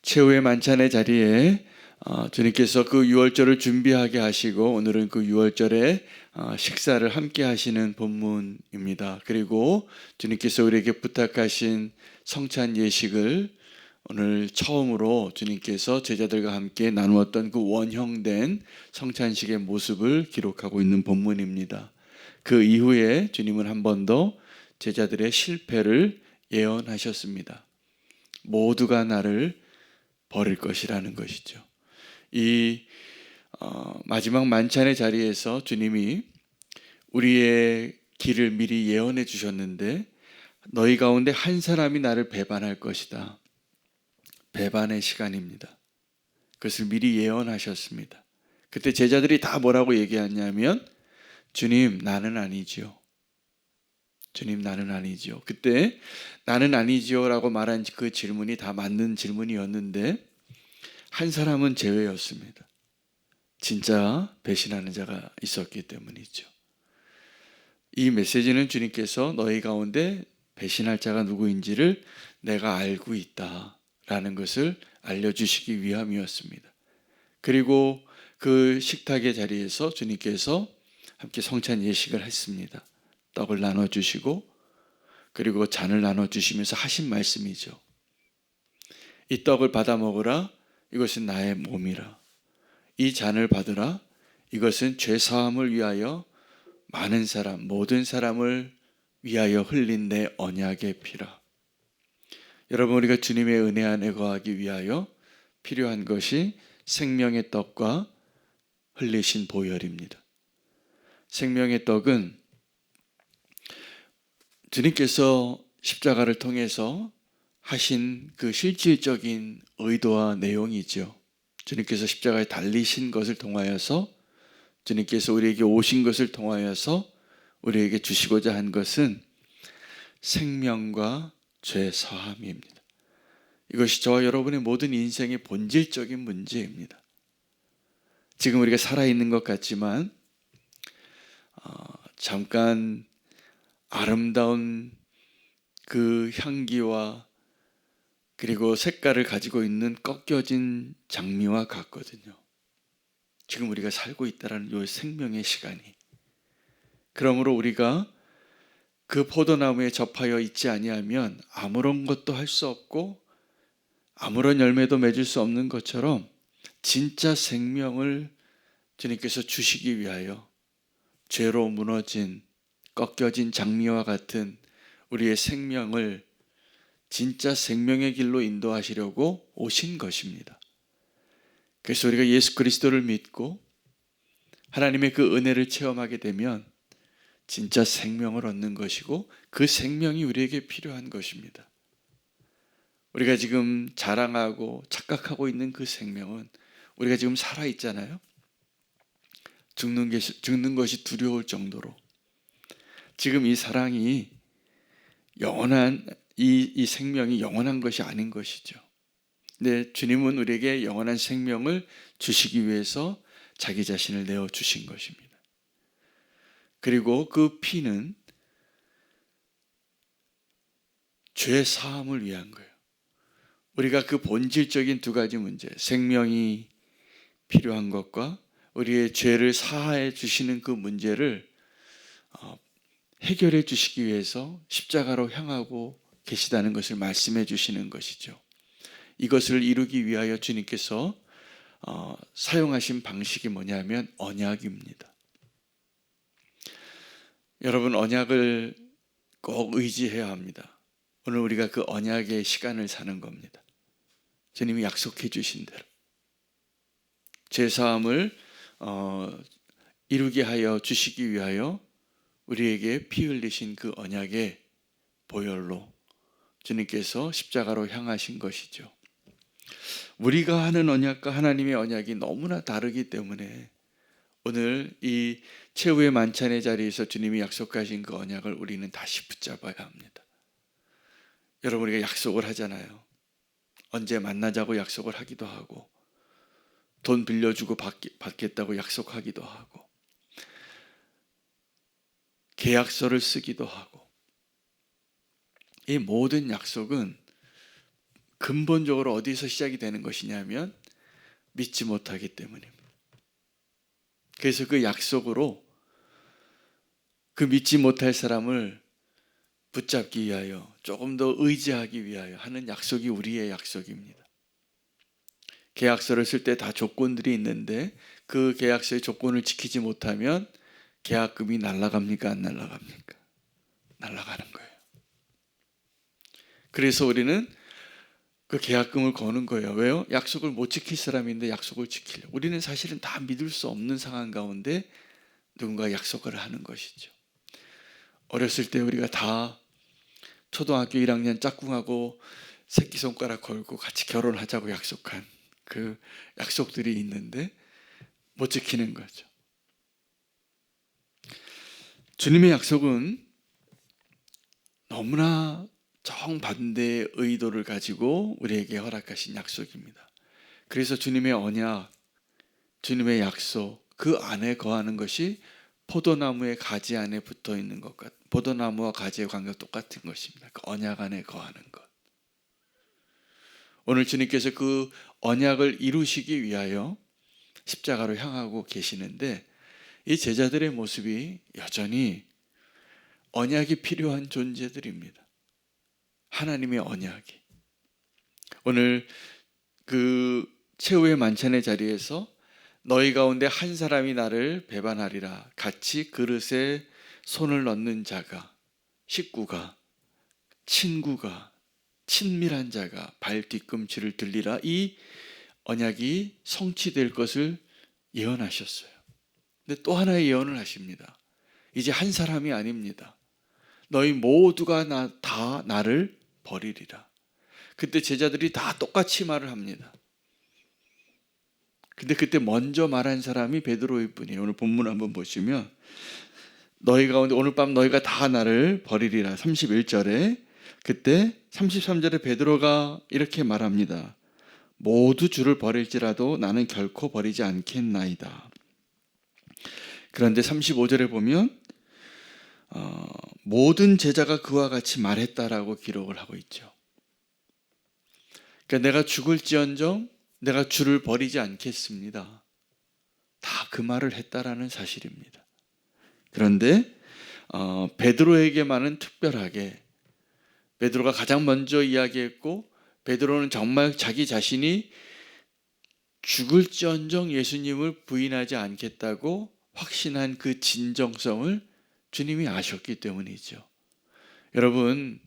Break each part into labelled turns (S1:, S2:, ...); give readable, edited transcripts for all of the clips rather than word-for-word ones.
S1: 최후의 만찬의 자리에 주님께서 그 유월절을 준비하게 하시고 오늘은 그 유월절에 식사를 함께 하시는 본문입니다. 그리고 주님께서 우리에게 부탁하신 성찬 예식을 오늘 처음으로 주님께서 제자들과 함께 나누었던 그 원형된 성찬식의 모습을 기록하고 있는 본문입니다. 그 이후에 주님은 한 번 더 제자들의 실패를 예언하셨습니다. 모두가 나를 버릴 것이라는 것이죠. 이 마지막 만찬의 자리에서 주님이 우리의 길을 미리 예언해 주셨는데 너희 가운데 한 사람이 나를 배반할 것이다. 배반의 시간입니다. 그것을 미리 예언하셨습니다. 그때 제자들이 다 뭐라고 얘기했냐면 주님 나는 아니지요. 주님 나는 아니지요. 그때 나는 아니지요 라고 말한 그 질문이 다 맞는 질문이었는데 한 사람은 제외였습니다. 진짜 배신하는 자가 있었기 때문이죠. 이 메시지는 주님께서 너희 가운데 배신할 자가 누구인지를 내가 알고 있다라는 것을 알려주시기 위함이었습니다. 그리고 그 식탁의 자리에서 주님께서 함께 성찬 예식을 했습니다. 떡을 나눠주시고 그리고 잔을 나눠주시면서 하신 말씀이죠. 이 떡을 받아 먹으라. 이것은 나의 몸이라. 이 잔을 받으라. 이것은 죄 사함을 위하여 많은 사람, 모든 사람을 위하여 흘린 내 언약의 피라. 여러분, 우리가 주님의 은혜 안에 거하기 위하여 필요한 것이 생명의 떡과 흘리신 보혈입니다. 생명의 떡은 주님께서 십자가를 통해서 하신 그 실질적인 의도와 내용이죠. 주님께서 십자가에 달리신 것을 통하여서 주님께서 우리에게 오신 것을 통하여서 우리에게 주시고자 한 것은 생명과 죄 사함입니다. 이것이 저와 여러분의 모든 인생의 본질적인 문제입니다. 지금 우리가 살아있는 것 같지만 잠깐 아름다운 그 향기와 그리고 색깔을 가지고 있는 꺾여진 장미와 같거든요. 지금 우리가 살고 있다는 이 생명의 시간이. 그러므로 우리가 그 포도나무에 접하여 있지 아니하면 아무런 것도 할 수 없고 아무런 열매도 맺을 수 없는 것처럼 진짜 생명을 주님께서 주시기 위하여 죄로 무너진 꺾여진 장미와 같은 우리의 생명을 진짜 생명의 길로 인도하시려고 오신 것입니다. 그래서 우리가 예수 그리스도를 믿고 하나님의 그 은혜를 체험하게 되면 진짜 생명을 얻는 것이고 그 생명이 우리에게 필요한 것입니다. 우리가 지금 자랑하고 착각하고 있는 그 생명은 우리가 지금 살아있잖아요. 죽는 것이 두려울 정도로 지금 이 사랑이 영원한 이 생명이 영원한 것이 아닌 것이죠. 근데 주님은 우리에게 영원한 생명을 주시기 위해서 자기 자신을 내어주신 것입니다. 그리고 그 피는 죄 사함을 위한 거예요. 우리가 그 본질적인 두 가지 문제, 생명이 필요한 것과 우리의 죄를 사하해 주시는 그 문제를 해결해 주시기 위해서 십자가로 향하고 계시다는 것을 말씀해 주시는 것이죠. 이것을 이루기 위하여 주님께서 사용하신 방식이 뭐냐면 언약입니다. 여러분, 언약을 꼭 의지해야 합니다. 오늘 우리가 그 언약의 시간을 사는 겁니다. 주님이 약속해 주신 대로 죄사함을 이루게 하여 주시기 위하여 우리에게 피 흘리신 그 언약의 보혈로 주님께서 십자가로 향하신 것이죠. 우리가 하는 언약과 하나님의 언약이 너무나 다르기 때문에 오늘 이 최후의 만찬의 자리에서 주님이 약속하신 그 언약을 우리는 다시 붙잡아야 합니다. 여러분, 우리가 약속을 하잖아요. 언제 만나자고 약속을 하기도 하고 돈 빌려주고 받겠다고 약속하기도 하고 계약서를 쓰기도 하고 이 모든 약속은 근본적으로 어디서 시작이 되는 것이냐면 믿지 못하기 때문입니다. 그래서 그 약속으로 그 믿지 못할 사람을 붙잡기 위하여 조금 더 의지하기 위하여 하는 약속이 우리의 약속입니다. 계약서를 쓸 때 다 조건들이 있는데 그 계약서의 조건을 지키지 못하면 계약금이 날아갑니까? 안 날아갑니까? 날아가는 거예요. 그래서 우리는 그 계약금을 거는 거예요. 왜요? 약속을 못 지킬 사람인데 약속을 지키려고. 우리는 사실은 다 믿을 수 없는 상황 가운데 누군가 약속을 하는 것이죠. 어렸을 때 우리가 다 초등학교 1학년 짝꿍하고 새끼손가락 걸고 같이 결혼하자고 약속한 그 약속들이 있는데 못 지키는 거죠. 주님의 약속은 너무나 정반대의 의도를 가지고 우리에게 허락하신 약속입니다. 그래서 주님의 언약, 주님의 약속, 그 안에 거하는 것이 포도나무의 가지 안에 붙어 있는 것 같, 포도나무와 가지의 관계가 똑같은 것입니다. 그 언약 안에 거하는 것. 오늘 주님께서 그 언약을 이루시기 위하여 십자가로 향하고 계시는데 이 제자들의 모습이 여전히 언약이 필요한 존재들입니다. 하나님의 언약이. 오늘 그 최후의 만찬의 자리에서 너희 가운데 한 사람이 나를 배반하리라. 같이 그릇에 손을 넣는 자가, 식구가, 친구가, 친밀한 자가 발 뒤꿈치를 들리라. 이 언약이 성취될 것을 예언하셨어요. 근데 또 하나의 예언을 하십니다. 이제 한 사람이 아닙니다. 너희 모두가 다 나를 버리리라. 그때 제자들이 다 똑같이 말을 합니다. 근데 그때 먼저 말한 사람이 베드로일 뿐이에요. 오늘 본문 한번 보시면 너희 가운데 오늘 밤 너희가 다 나를 버리리라. 31절에 그때 33절에 베드로가 이렇게 말합니다. 모두 주를 버릴지라도 나는 결코 버리지 않겠나이다. 그런데 35절에 보면 모든 제자가 그와 같이 말했다라고 기록을 하고 있죠. 그러니까 내가 죽을지언정 내가 주를 버리지 않겠습니다. 다 그 말을 했다라는 사실입니다. 그런데 베드로에게만은 특별하게 베드로가 가장 먼저 이야기했고 베드로는 정말 자기 자신이 죽을지언정 예수님을 부인하지 않겠다고 확신한 그 진정성을 주님이 아셨기 때문이죠. 여러분,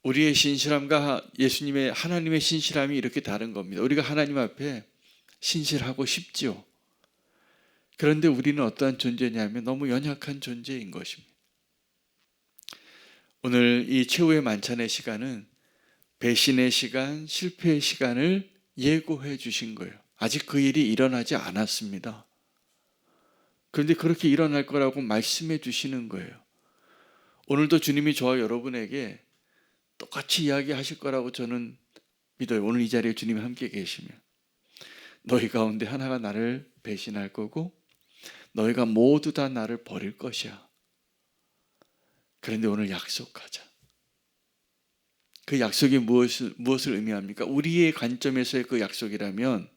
S1: 우리의 신실함과 예수님의 하나님의 신실함이 이렇게 다른 겁니다. 우리가 하나님 앞에 신실하고 싶지요. 그런데 우리는 어떠한 존재냐면 너무 연약한 존재인 것입니다. 오늘 이 최후의 만찬의 시간은 배신의 시간, 실패의 시간을 예고해 주신 거예요. 아직 그 일이 일어나지 않았습니다. 그런데 그렇게 일어날 거라고 말씀해 주시는 거예요. 오늘도 주님이 저와 여러분에게 똑같이 이야기하실 거라고 저는 믿어요. 오늘 이 자리에 주님이 함께 계시면 너희 가운데 하나가 나를 배신할 거고 너희가 모두 다 나를 버릴 것이야. 그런데 오늘 약속하자. 그 약속이 무엇을 의미합니까? 우리의 관점에서의 그 약속이라면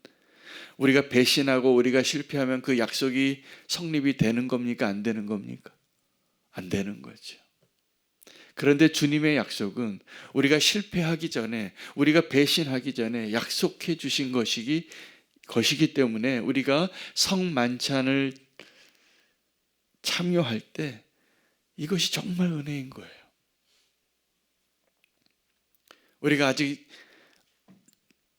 S1: 우리가 배신하고 우리가 실패하면 그 약속이 성립이 되는 겁니까? 안 되는 겁니까? 안 되는 거죠. 그런데 주님의 약속은 우리가 실패하기 전에 우리가 배신하기 전에 약속해 주신 것이기 때문에 우리가 성만찬을 참여할 때 이것이 정말 은혜인 거예요. 우리가 아직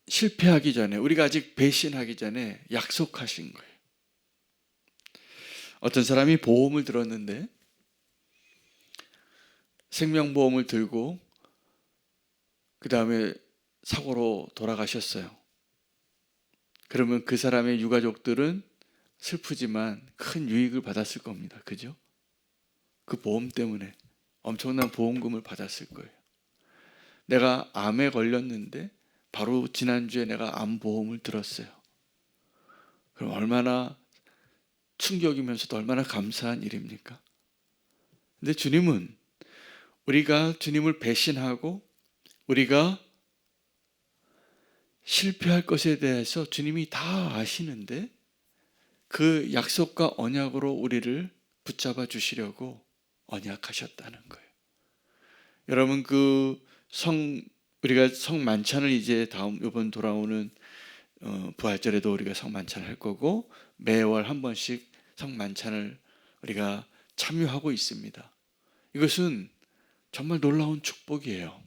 S1: 실패하기 전에 우리가 아직 배신하기 전에 약속하신 거예요. 어떤 사람이 보험을 들었는데 생명보험을 들고 그 다음에 사고로 돌아가셨어요. 그러면 그 사람의 유가족들은 슬프지만 큰 유익을 받았을 겁니다. 그죠? 그 보험 때문에 엄청난 보험금을 받았을 거예요. 내가 암에 걸렸는데 바로 지난주에 내가 암보험을 들었어요. 그럼 얼마나 충격이면서도 얼마나 감사한 일입니까? 근데 주님은 우리가 주님을 배신하고 우리가 실패할 것에 대해서 주님이 다 아시는데 그 약속과 언약으로 우리를 붙잡아 주시려고 언약하셨다는 거예요. 여러분 우리가 성 만찬을 이제 이번 돌아오는 부활절에도 우리가 성 만찬을 할 거고 매월 한 번씩 성 만찬을 우리가 참여하고 있습니다. 이것은 정말 놀라운 축복이에요.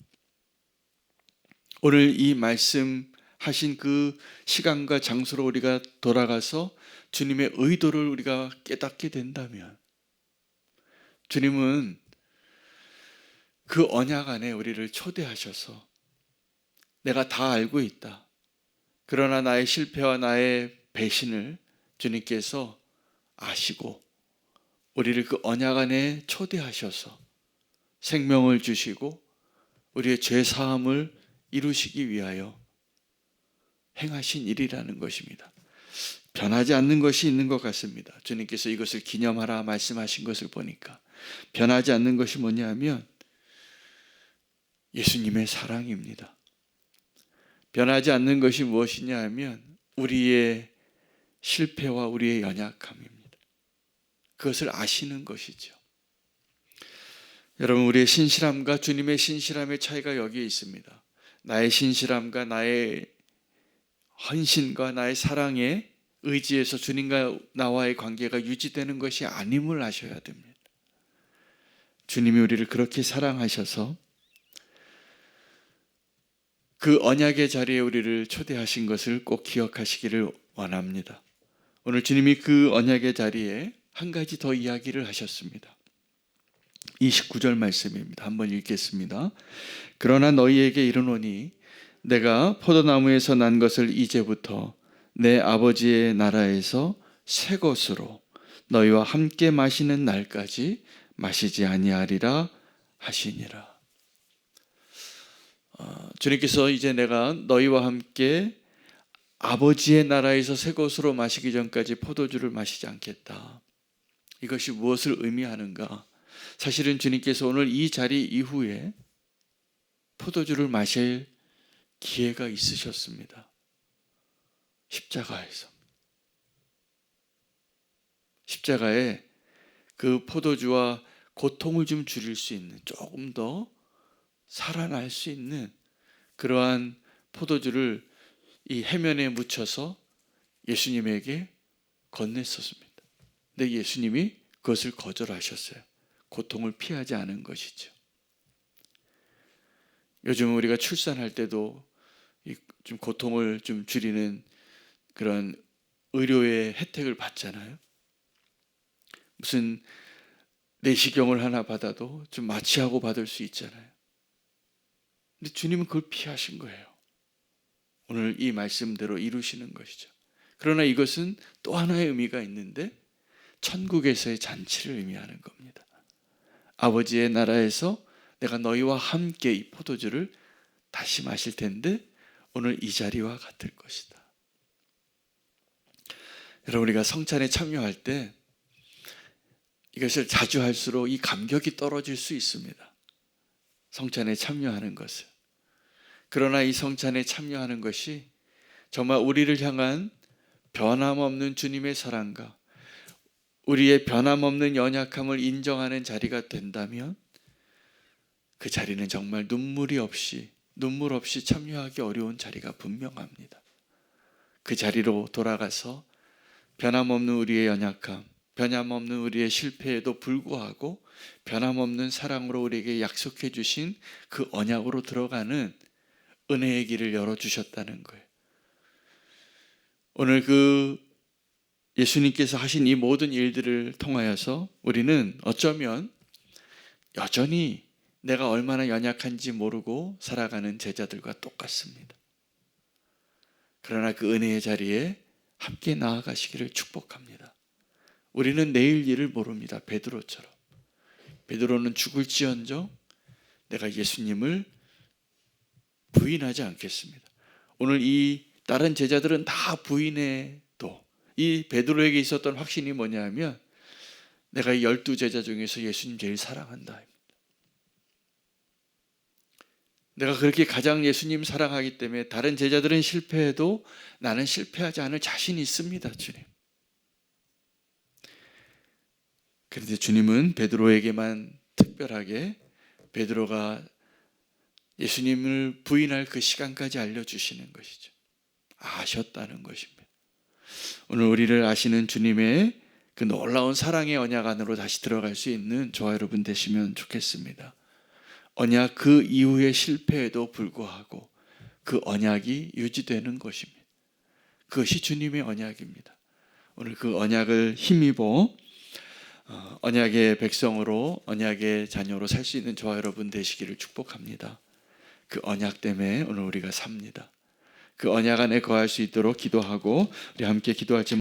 S1: 오늘 이 말씀하신 그 시간과 장소로 우리가 돌아가서 주님의 의도를 우리가 깨닫게 된다면 주님은 그 언약 안에 우리를 초대하셔서 내가 다 알고 있다. 그러나 나의 실패와 나의 배신을 주님께서 아시고 우리를 그 언약 안에 초대하셔서 생명을 주시고 우리의 죄 사함을 이루시기 위하여 행하신 일이라는 것입니다. 변하지 않는 것이 있는 것 같습니다. 주님께서 이것을 기념하라 말씀하신 것을 보니까 변하지 않는 것이 뭐냐면 예수님의 사랑입니다. 변하지 않는 것이 무엇이냐 하면 우리의 실패와 우리의 연약함입니다. 그것을 아시는 것이죠. 여러분, 우리의 신실함과 주님의 신실함의 차이가 여기에 있습니다. 나의 신실함과 나의 헌신과 나의 사랑에 의지해서 주님과 나와의 관계가 유지되는 것이 아님을 아셔야 됩니다. 주님이 우리를 그렇게 사랑하셔서 그 언약의 자리에 우리를 초대하신 것을 꼭 기억하시기를 원합니다. 오늘 주님이 그 언약의 자리에 한 가지 더 이야기를 하셨습니다. 29절 말씀입니다. 한번 읽겠습니다. 그러나 너희에게 이르노니 내가 포도나무에서 난 것을 이제부터 내 아버지의 나라에서 새 것으로 너희와 함께 마시는 날까지 마시지 아니하리라 하시니라. 주님께서 이제 내가 너희와 함께 아버지의 나라에서 새 것으로 마시기 전까지 포도주를 마시지 않겠다. 이것이 무엇을 의미하는가? 사실은 주님께서 오늘 이 자리 이후에 포도주를 마실 기회가 있으셨습니다. 십자가에서. 십자가에 그 포도주와 고통을 좀 줄일 수 있는, 조금 더 살아날 수 있는 그러한 포도주를 이 해면에 묻혀서 예수님에게 건넸었습니다. 근데 예수님이 그것을 거절하셨어요. 고통을 피하지 않은 것이죠. 요즘 우리가 출산할 때도 좀 고통을 좀 줄이는 그런 의료의 혜택을 받잖아요. 무슨 내시경을 하나 받아도 좀 마취하고 받을 수 있잖아요. 근데 주님은 그걸 피하신 거예요. 오늘 이 말씀대로 이루시는 것이죠. 그러나 이것은 또 하나의 의미가 있는데 천국에서의 잔치를 의미하는 겁니다. 아버지의 나라에서 내가 너희와 함께 이 포도주를 다시 마실 텐데 오늘 이 자리와 같을 것이다. 여러분, 우리가 성찬에 참여할 때 이것을 자주 할수록 이 감격이 떨어질 수 있습니다. 성찬에 참여하는 것을. 그러나 이 성찬에 참여하는 것이 정말 우리를 향한 변함없는 주님의 사랑과 우리의 변함없는 연약함을 인정하는 자리가 된다면 그 자리는 정말 눈물 없이 참여하기 어려운 자리가 분명합니다. 그 자리로 돌아가서 변함없는 우리의 연약함, 변함없는 우리의 실패에도 불구하고 변함없는 사랑으로 우리에게 약속해 주신 그 언약으로 들어가는 은혜의 길을 열어주셨다는 거예요. 오늘 예수님께서 하신 이 모든 일들을 통하여서 우리는 어쩌면 여전히 내가 얼마나 연약한지 모르고 살아가는 제자들과 똑같습니다. 그러나 그 은혜의 자리에 함께 나아가시기를 축복합니다. 우리는 내일 일을 모릅니다. 베드로처럼. 베드로는 죽을지언정 내가 예수님을 부인하지 않겠습니다. 오늘 이 다른 제자들은 다 부인해도 이 베드로에게 있었던 확신이 뭐냐면 내가 이 12 제자 중에서 예수님 제일 사랑한다. 내가 그렇게 가장 예수님 사랑하기 때문에 다른 제자들은 실패해도 나는 실패하지 않을 자신이 있습니다, 주님. 그런데 주님은 베드로에게만 특별하게 베드로가 예수님을 부인할 그 시간까지 알려주시는 것이죠. 아셨다는 것입니다. 오늘 우리를 아시는 주님의 그 놀라운 사랑의 언약 안으로 다시 들어갈 수 있는 저와 여러분 되시면 좋겠습니다. 언약 그 이후의 실패에도 불구하고 그 언약이 유지되는 것입니다. 그것이 주님의 언약입니다. 오늘 그 언약을 힘입어 언약의 백성으로, 언약의 자녀로 살 수 있는 저와 여러분 되시기를 축복합니다. 그 언약 때문에 오늘 우리가 삽니다. 그 언약 안에 거할 수 있도록 기도하고 우리 함께 기도할지